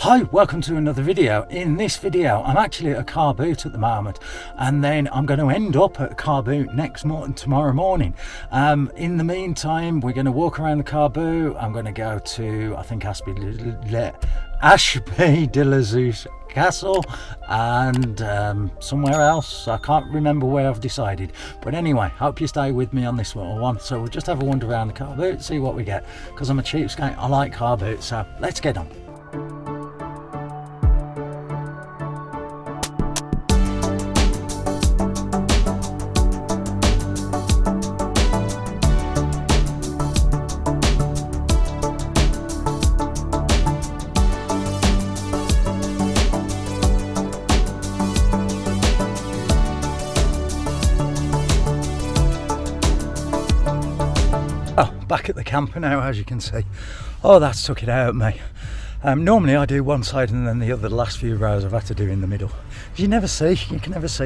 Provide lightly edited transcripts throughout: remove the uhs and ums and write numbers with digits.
Hi, welcome to another video. In this video I'm actually at a Carboot at the moment, and then I'm going to end up at Carboot tomorrow morning. In the meantime we're going to walk around the Carboot. I'm going to go to, I think, Ashby-de-la-Zouch Castle and somewhere else. I can't remember where I've decided, but anyway, hope you stay with me on this little one. So we'll just have a wander around the Carboot, see what we get, because I'm a cheapskate. I like Carboot, so let's get on. Back at the camper now, as you can see. Oh, that's took it out of me. Normally I do one side and then the other. The last few rows I've had to do in the middle. You can never see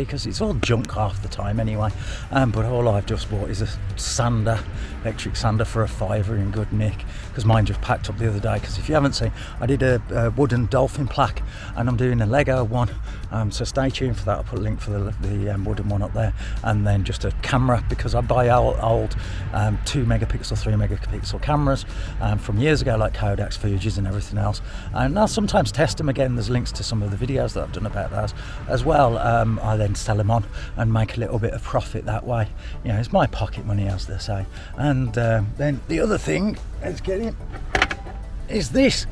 because it's all junk half the time anyway. But all I've just bought is a sander, electric sander for a £5 in good nick, because mine just packed up the other day. Because if you haven't seen, I did a wooden dolphin plaque and I'm doing a Lego one, so stay tuned for that. I'll put a link for the wooden one up there, and then just a camera, because I buy old 2 megapixel, 3 megapixel cameras from years ago, like Kodak's, Fuji's and everything else. And I'll sometimes test them again. There's links to some of the videos that I've done about those as well. I then sell them on and make a little bit of profit that way. You know, it's my pocket money, as they say. And then the other thing, let's get in, is this.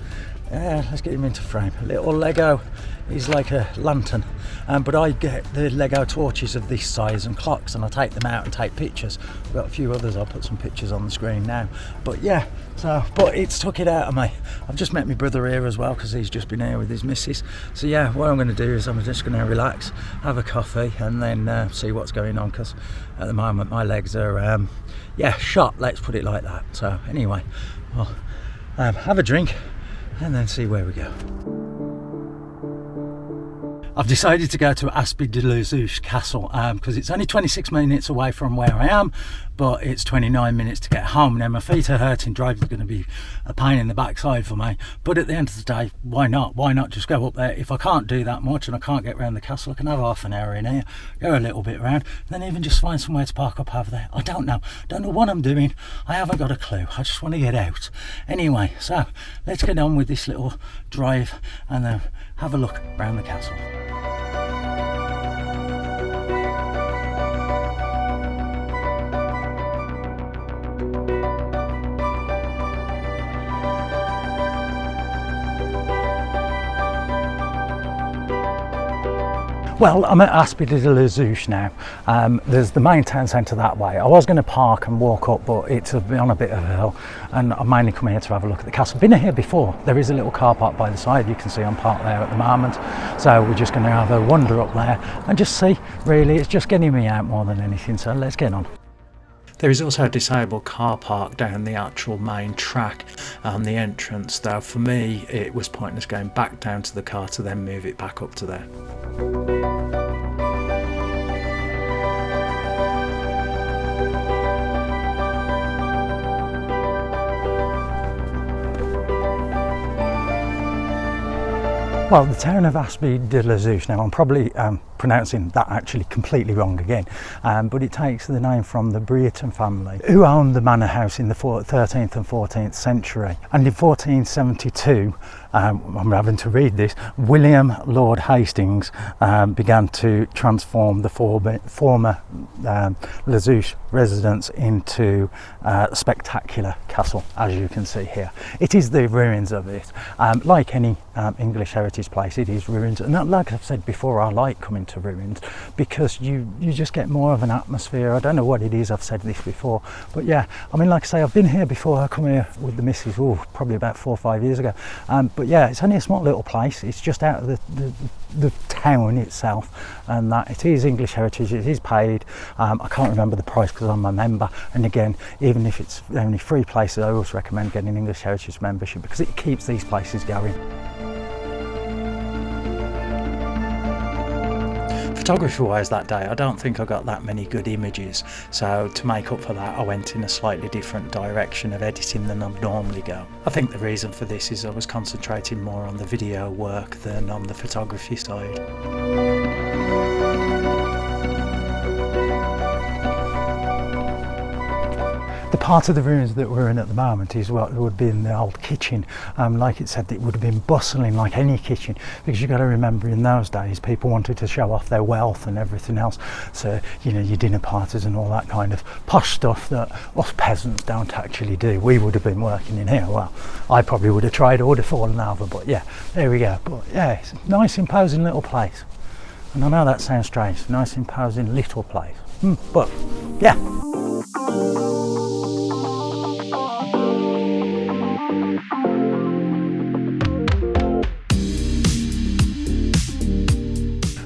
Let's get him into frame. A little Lego. He's like a lantern, but I get the Lego torches of this size and clocks, and I take them out and take pictures. I've got a few others. I'll put some pictures on the screen now. But yeah, but it's took it out of me. I've just met my brother here as well, because he's just been here with his missus. So yeah, what I'm going to do is I'm just going to relax, have a coffee, and then see what's going on, because at the moment my legs are shot, let's put it like that. So anyway, well, have a drink and then see where we go. I've decided to go to Ashby-de-la-Zouch Castle because it's only 26 minutes away from where I am, but it's 29 minutes to get home. Now my feet are hurting, driving's going to be a pain in the backside for me, but at the end of the day, why not just go up there? If I can't do that much and I can't get around the castle, I can have half an hour in here, go a little bit around, and then even just find somewhere to park up over there. I don't know what I'm doing. I haven't got a clue. I just want to get out anyway. So let's get on with this little drive and then have a look around the castle. Well, I'm at Ashby-de-la-Zouch now. There's the main town centre that way. I was going to park and walk up, but it's on a bit of a hill, and I mainly come here to have a look at the castle. Been here before. There is a little car park by the side. You can see I'm parked there at the moment. So we're just going to have a wander up there and just see. Really, it's just getting me out more than anything. So let's get on. There is also a disabled car park down the actual main track on the entrance, though for me it was pointless going back down to the car to then move it back up to there. Well, the town of Ashby-de-la-Zouch, now I'm probably pronouncing that actually completely wrong again, but it takes the name from the Brereton family, who owned the manor house in the 13th and 14th century. And in 1472, I'm having to read this, William Lord Hastings began to transform the former La-Zouch residence into a spectacular castle, as you can see here. It is the ruins of it. Like any English heritage place, it is ruins, and like I've said before, I like coming to ruins because you just get more of an atmosphere. I don't know what it is, I've said this before, but yeah, I mean, like I say, I've been here before. I come here with the missus probably about 4 or 5 years ago, but yeah, it's only a small little place. It's just out of the town itself, and that it is English heritage. It is paid. I can't remember the price because I'm a member, and again, even if it's only 3 places, I always recommend getting an English heritage membership because it keeps these places going. photography wise that day, I don't think I got that many good images, so to make up for that I went in a slightly different direction of editing than I'd normally go. I think the reason for this is I was concentrating more on the video work than on the photography side. The part of the ruins that we're in at the moment is what would be in the old kitchen. Like it said, it would have been bustling like any kitchen, because you've got to remember in those days people wanted to show off their wealth and everything else. So, you know, your dinner parties and all that kind of posh stuff that us peasants don't actually do. We would have been working in here. Well, I probably would have tried, or would have fallen over, but yeah, there we go. But yeah, it's a nice imposing little place. And I know that sounds strange, nice imposing little place. But yeah.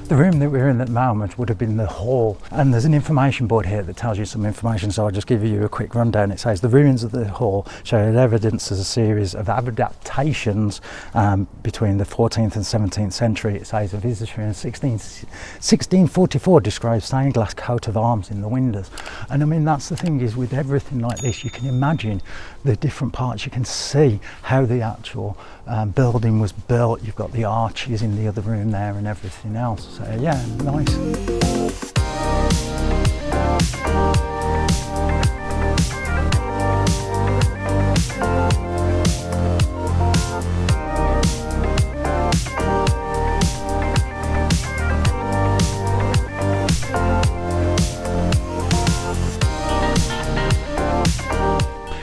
The room that we're in at the moment would have been the hall, and there's an information board here that tells you some information, so I'll just give you a quick rundown. It says the ruins of the hall show evidence as a series of adaptations between the 14th and 17th century. It says a visitor in 1644 describes stained glass coat of arms in the windows. And I mean, that's the thing, is with everything like this you can imagine the different parts, you can see how the actual building was built. You've got the arches in the other room there and everything else. So yeah, nice.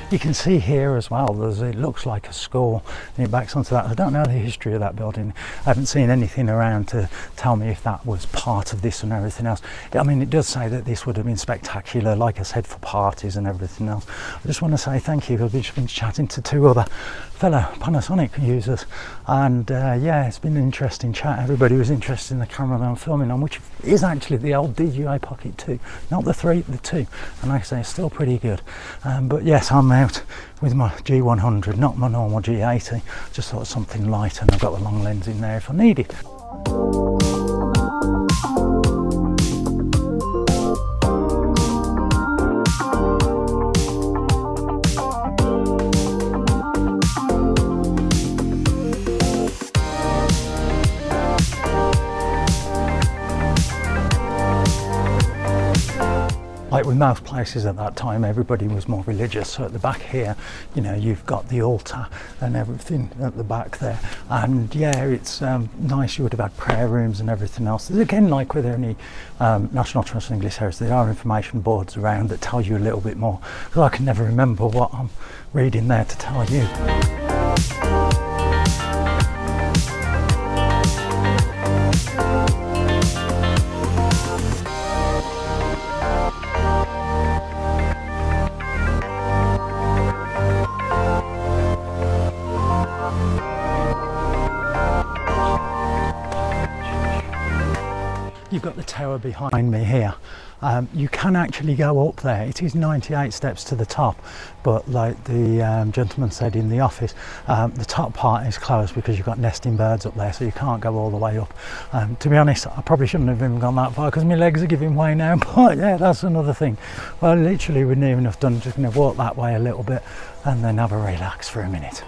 You can see here as well, it looks like a school, and it backs onto that. I don't know the history of that building. I haven't seen anything around to tell me if that was part of this and everything else. I mean, it does say that this would have been spectacular, like I said, for parties and everything else. I just want to say thank you. I've just been chatting to two other fellow Panasonic users, and yeah, it's been an interesting chat. Everybody was interested in the camera that I'm filming on, which is actually the old DJI Pocket 2, not the 3, the 2, and like I say, it's still pretty good. But yes, I'm out with my G100, not my normal G80. Just thought something light, and I've got the long lens in there if I need it. Like with most places at that time, everybody was more religious. So at the back here, you know, you've got the altar and everything at the back there. And yeah, it's nice. You would have had prayer rooms and everything else. Again, like with any National Trust and English Heritage, there are information boards around that tell you a little bit more. Because I can never remember what I'm reading there to tell you. You've got the tower behind me here. You can actually go up there. It is 98 steps to the top, but like the gentleman said in the office, the top part is closed because you've got nesting birds up there, so you can't go all the way up. To be honest, I probably shouldn't have even gone that far because my legs are giving way now, but yeah, that's another thing. Well, literally we're near enough done. Just going to walk that way a little bit and then have a relax for a minute.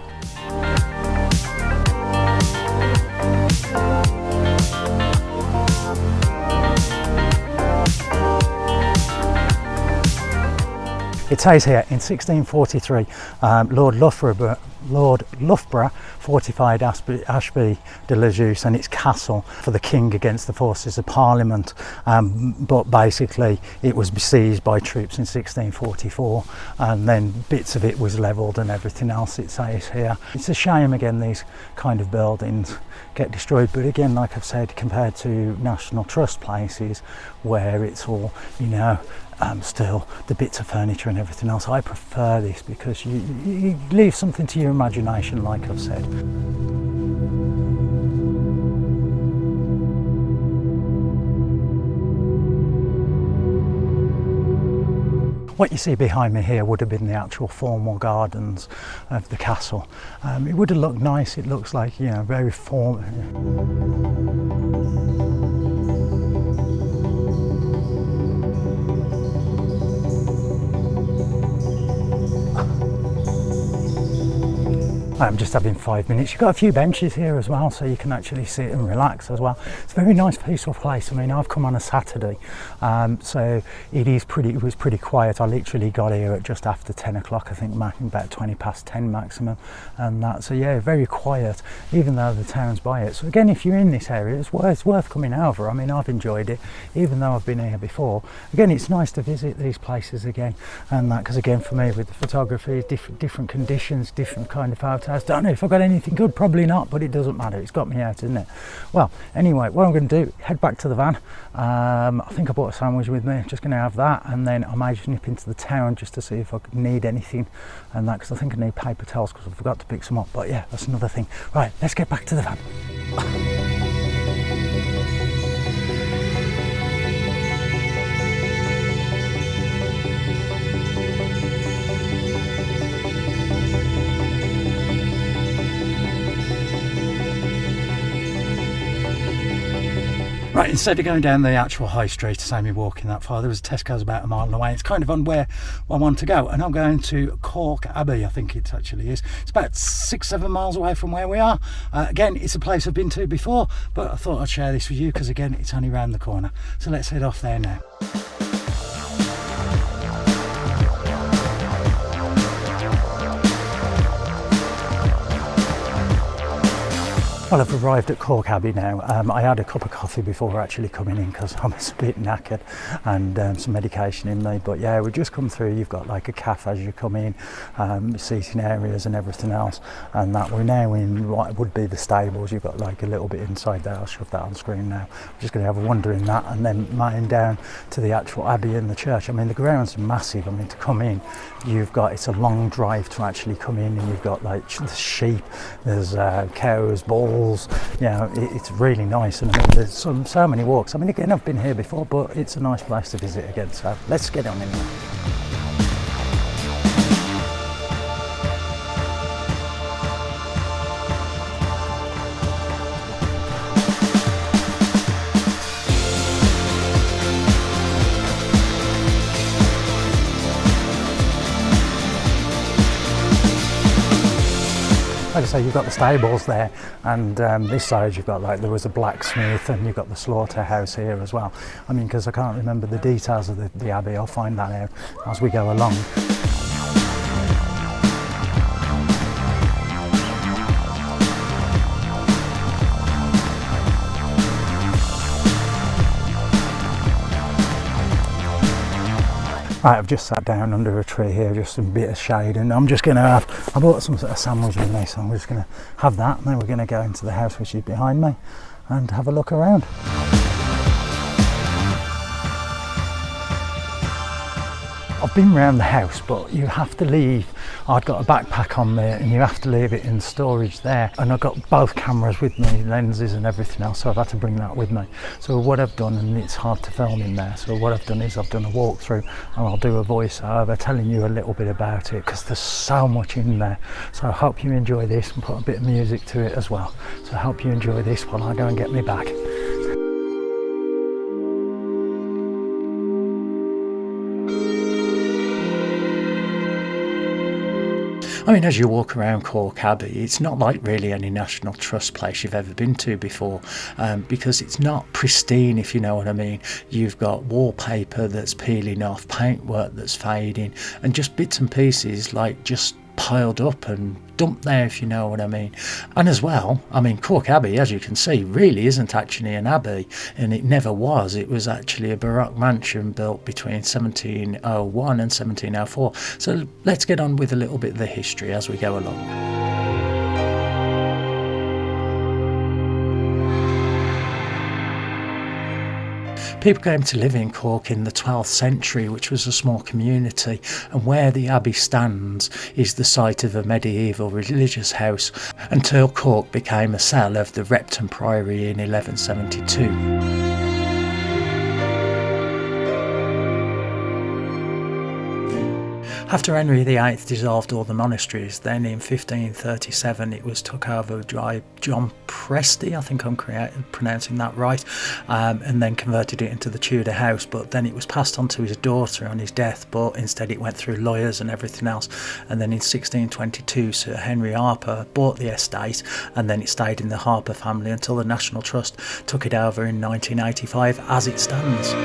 It says here, in 1643, Lord Loughborough fortified Ashby-de-la-Zouch and its castle for the king against the forces of Parliament, but basically it was besieged by troops in 1644, and then bits of it was levelled and everything else, it says here. It's a shame, again, these kind of buildings get destroyed, but again, like I've said, compared to National Trust places where it's all, you know, still the bits of furniture and everything else, I prefer this because you leave something to your imagination, like I've said. What you see behind me here would have been the actual formal gardens of the castle. It would have looked nice. It looks like, you know, very formal. I'm just having 5 minutes. You've got a few benches here as well, so you can actually sit and relax as well. It's a very nice, peaceful place. I mean, I've come on a Saturday, so it was pretty quiet. I literally got here at just after 10 o'clock, I think, about 20 past 10 maximum, and that. So yeah, very quiet, even though the town's by it. So again, if you're in this area, it's worth coming over. I mean, I've enjoyed it, even though I've been here before. Again, it's nice to visit these places again, and that, because again, for me with the photography, different conditions, different kind of photos. Don't know if I've got anything good, probably not, but it doesn't matter. It's got me out, isn't it? Well, anyway, what I'm going to do, head back to the van. I think I bought a sandwich with me. I'm just going to have that, and then I may just nip into the town just to see if I need anything, and that, because I think I need paper towels because I forgot to pick some up. But yeah, that's another thing. Right, let's get back to the van. Right, instead of going down the actual high street to say me walking that far, there was a Tesco's about a mile away. It's kind of on where I want to go, and I'm going to Calke Abbey, I think it actually is. It's about 6-7 miles away from where we are. Again, it's a place I've been to before, but I thought I'd share this with you because again, it's only round the corner. So let's head off there now. Well, I've arrived at Calke Abbey now. I had a cup of coffee before actually coming in because I was a bit knackered, and some medication in me. But yeah, we just come through. You've got like a cafe as you come in, seating areas and everything else. And that we're now in what would be the stables. You've got like a little bit inside there. I'll shove that on screen now. I'm just going to have a wander in that, and then mine down to the actual abbey and the church. I mean, the grounds are massive. I mean, to come in, it's a long drive to actually come in, and you've got like the sheep, there's cows, bulls. It's really nice, and I mean, there's so many walks. I mean, again, I've been here before, but it's a nice place to visit again, so let's get on in there. Like I say, you've got the stables there, and this side you've got like there was a blacksmith, and you've got the slaughterhouse here as well. I mean, because I can't remember the details of the abbey, I'll find that out as we go along. Right, I've just sat down under a tree here, just a bit of shade, and I'm just going to I bought some sort of sandwich with me, so I'm just going to have that, and then we're going to go into the house which is behind me and have a look around. I've been around the house, but you have to leave. I've got a backpack on there, and you have to leave it in storage there. And I've got both cameras with me, lenses and everything else, so I've had to bring that with me. So what I've done, and it's hard to film in there, so what I've done is I've done a walkthrough, and I'll do a voiceover telling you a little bit about it, because there's so much in there. So I hope you enjoy this, and put a bit of music to it as well. So I hope you enjoy this while I go and get me back. I mean, as you walk around Calke Abbey, it's not like really any National Trust place you've ever been to before, because it's not pristine, if you know what I mean. You've got wallpaper that's peeling off, paintwork that's fading, and just bits and pieces like just piled up and dumped there, if you know what I mean. And as well, I mean, Calke Abbey, as you can see, really isn't actually an abbey, and it never was. It was actually a Baroque mansion built between 1701 and 1704. So let's get on with a little bit of the history as we go along. People came to live in Cork in the 12th century, which was a small community, and where the abbey stands is the site of a medieval religious house until Cork became a cell of the Repton Priory in 1172. After Henry VIII dissolved all the monasteries, then in 1537 it was took over by John Presty, I think I'm pronouncing that right, and then converted it into the Tudor house, but then it was passed on to his daughter on his death, but instead it went through lawyers and everything else. And then in 1622 Sir Henry Harper bought the estate, and then it stayed in the Harper family until the National Trust took it over in 1985 as it stands.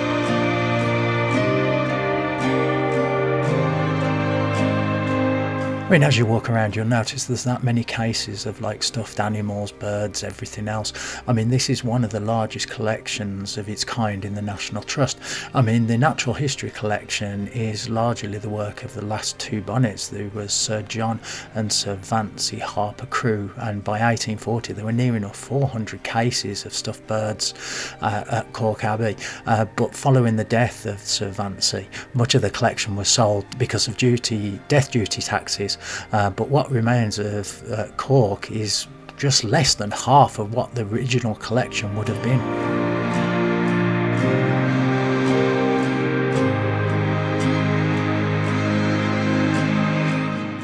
I mean, as you walk around, you'll notice there's that many cases of like stuffed animals, birds, everything else. I mean, this is one of the largest collections of its kind in the National Trust. I mean, the natural history collection is largely the work of the last two bonnets. There was Sir John and Sir Vancy Harper Crewe, and by 1840 there were near enough 400 cases of stuffed birds at Calke Abbey. But following the death of Sir Vancy, much of the collection was sold because of death duty taxes. But what remains of Calke is just less than half of what the original collection would have been.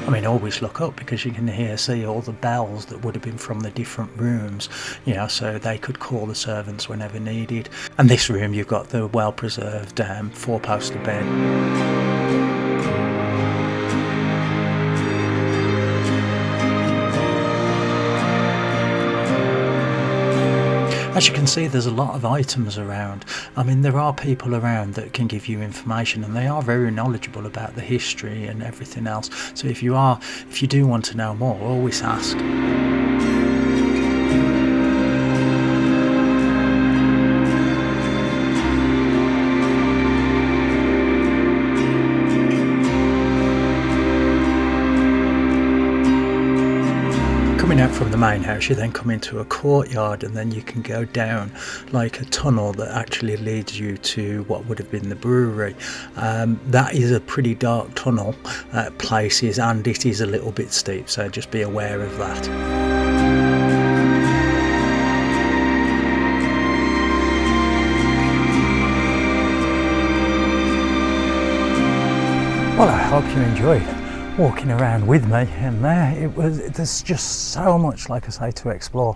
I mean, always look up because you can see all the bells that would have been from the different rooms, you know, so they could call the servants whenever needed. And this room, you've got the well-preserved four-poster bed. As you can see, there's a lot of items around. I mean, there are people around that can give you information, and they are very knowledgeable about the history and everything else. So if you do want to know more, always ask. Coming out from the main house, you then come into a courtyard, and then you can go down like a tunnel that actually leads you to what would have been the brewery. That is a pretty dark tunnel at places, and it is a little bit steep, so just be aware of that. Well, I hope you enjoyed walking around with me in there. There's just so much, like I say, to explore,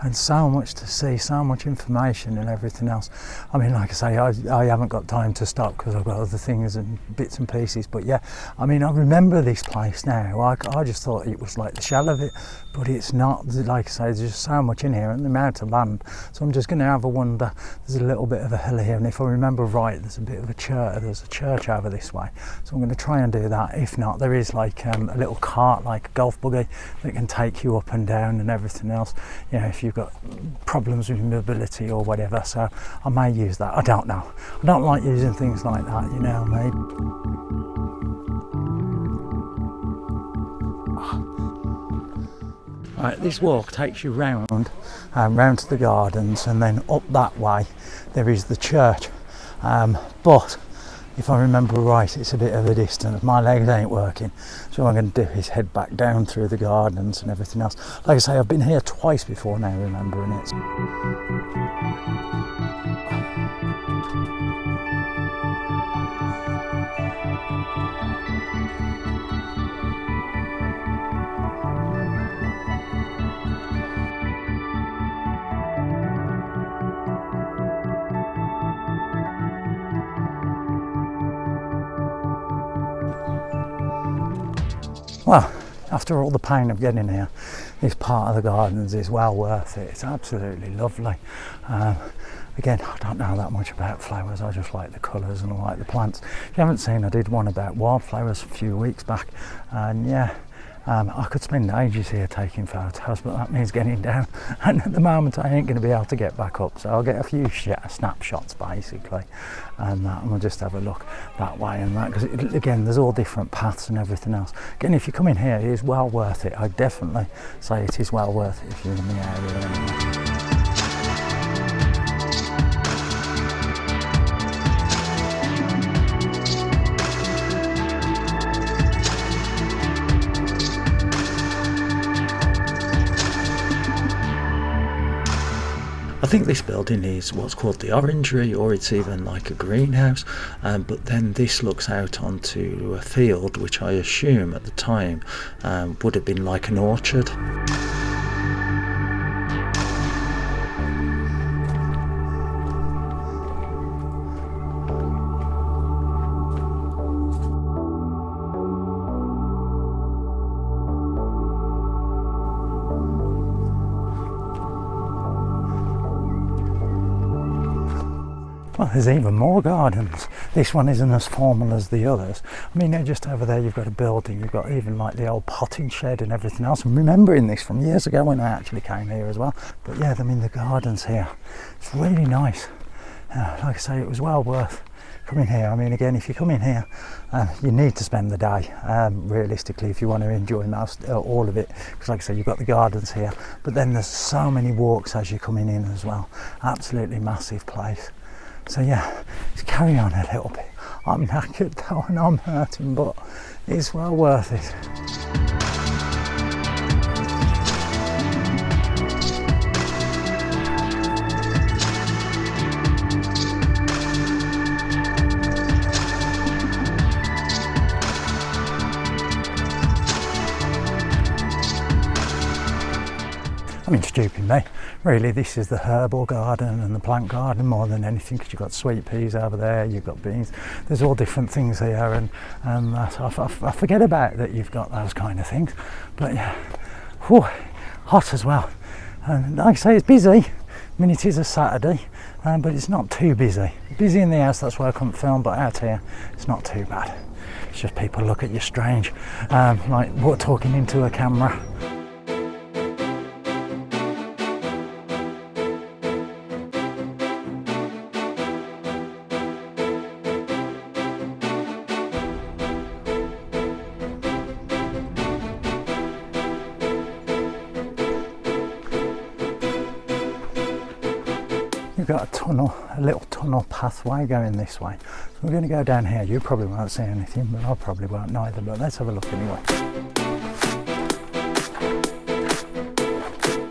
and so much to see, so much information and everything else. I mean, like I say, I haven't got time to stop because I've got other things and bits and pieces, but yeah, I mean, I remember this place now. I just thought it was like the shell of it, but it's not. Like I say, there's just so much in here and the amount of land, so I'm just going to have a wander. There's a little bit of a hill here, and if I remember right, there's a bit of a church. There's a church over this way, so I'm going to try and do that. If not, there is like a little cart, like a golf buggy, that can take you up and down and everything else, you know, if you've got problems with mobility or whatever. So I may use that. I don't know. I don't like using things like that, you know, maybe. Right, this walk takes you round to the gardens, and then up that way there is the church, but if I remember right, it's a bit of a distance. My legs ain't working, so what I'm going to do is head back down through the gardens and everything else. Like I say, I've been here twice before now, remembering it. Well, after all the pain of getting here, this part of the gardens is well worth it. It's absolutely lovely. Again, I don't know that much about flowers. I just like the colours and I like the plants. If you haven't seen, I did one about wildflowers a few weeks back, and yeah, I could spend ages here taking photos, but that means getting down, and at the moment I ain't going to be able to get back up, so I'll get a few snapshots basically, and we'll just have a look that way and that, because again, there's all different paths and everything else. Again, if you come in here, it is well worth it. I definitely say it is well worth it if you're in the area anyway. I think this building is what's called the Orangery, or it's even like a greenhouse, but then this looks out onto a field which I assume at the time would have been like an orchard. Well, there's even more gardens. This one isn't as formal as the others. I mean, just over there you've got a building, you've got even like the old potting shed and everything else. I'm remembering this from years ago when I actually came here as well. But yeah, I mean, the gardens here, it's really nice. Like I say, it was well worth coming here. I mean, again, if you come in here, you need to spend the day, realistically, if you want to enjoy all of it. Because like I say, you've got the gardens here, but then there's so many walks as you're coming in as well. Absolutely massive place. So yeah, let's carry on a little bit. I'm knackered though and I'm hurting, but it's well worth it. I mean, stupid me. Really, this is the herbal garden and the plant garden more than anything, because you've got sweet peas over there, you've got beans, there's all different things here, and I forget about that you've got those kind of things. But yeah, whew, hot as well. And like I say, it's busy. I mean, it is a Saturday, but it's not too busy. Busy in the house, that's why I couldn't film, but out here, it's not too bad. It's just people look at you strange, like we're talking into a camera. You've got a tunnel, a little tunnel pathway going this way. So we're going to go down here. You probably won't see anything, but I probably won't neither. But let's have a look anyway.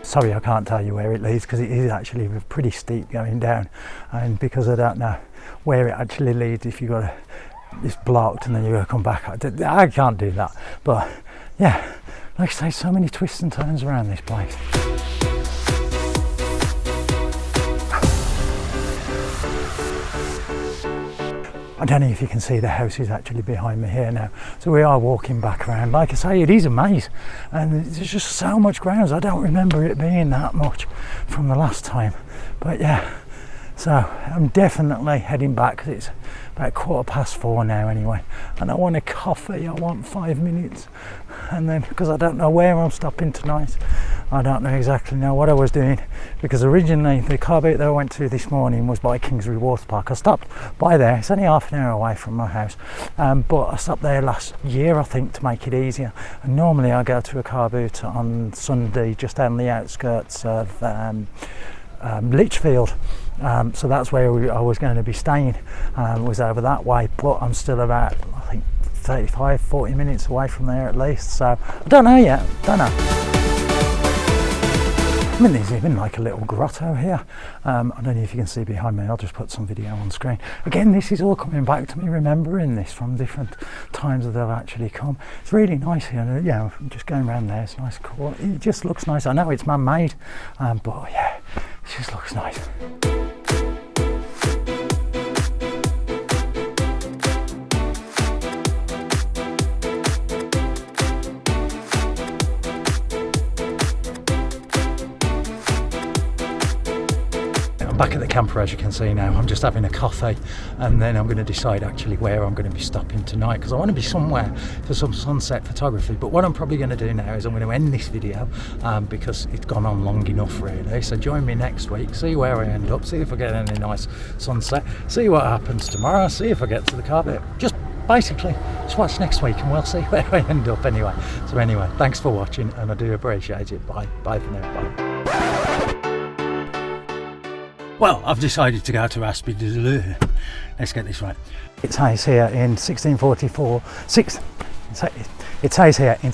Sorry, I can't tell you where it leads because it is actually pretty steep going down. And because I don't know where it actually leads, if you've got it's blocked and then you've got to come back. I can't do that. But yeah, like I say, so many twists and turns around this place. I don't know if you can see the house is actually behind me here now. So we are walking back around. Like I say, it is a maze and there's just so much grounds. I don't remember it being that much from the last time. But yeah, so I'm definitely heading back because it's about 4:15 now anyway. And I want a coffee, I want 5 minutes. And then, because I don't know where I'm stopping tonight, I don't know exactly know what I was doing, because originally the Carboot that I went to this morning was by Kingsbury Water Park. I stopped by there, it's only half an hour away from my house, but I stopped there last year I think to make it easier, and normally I go to a Carboot on Sunday just on the outskirts of Lichfield, so that's where I was going to be staying, was over that way, but I'm still about I think 35-40 minutes away from there at least, so I don't know yet, don't know. I mean, there's even like a little grotto here. I don't know if you can see behind me, I'll just put some video on screen. Again, this is all coming back to me, remembering this from different times that I've actually come. It's really nice here, yeah, just going around there, it's nice, cool. It just looks nice. I know it's man-made, but yeah, it just looks nice. Back at the camper, as you can see now, I'm just having a coffee and then I'm going to decide actually where I'm going to be stopping tonight, because I want to be somewhere for some sunset photography. But what I'm probably going to do now is I'm going to end this video because it's gone on long enough really. So join me next week, see where I end up, see if I get any nice sunset, see what happens tomorrow, see if I get to the Carboot. Just basically just watch next week and we'll see where I end up anyway. So anyway, thanks for watching and I do appreciate it. Bye for now. Bye. Well, I've decided to go to Ashby-de-la-Zouch. Let's get this right. It says here in 1644. It says here in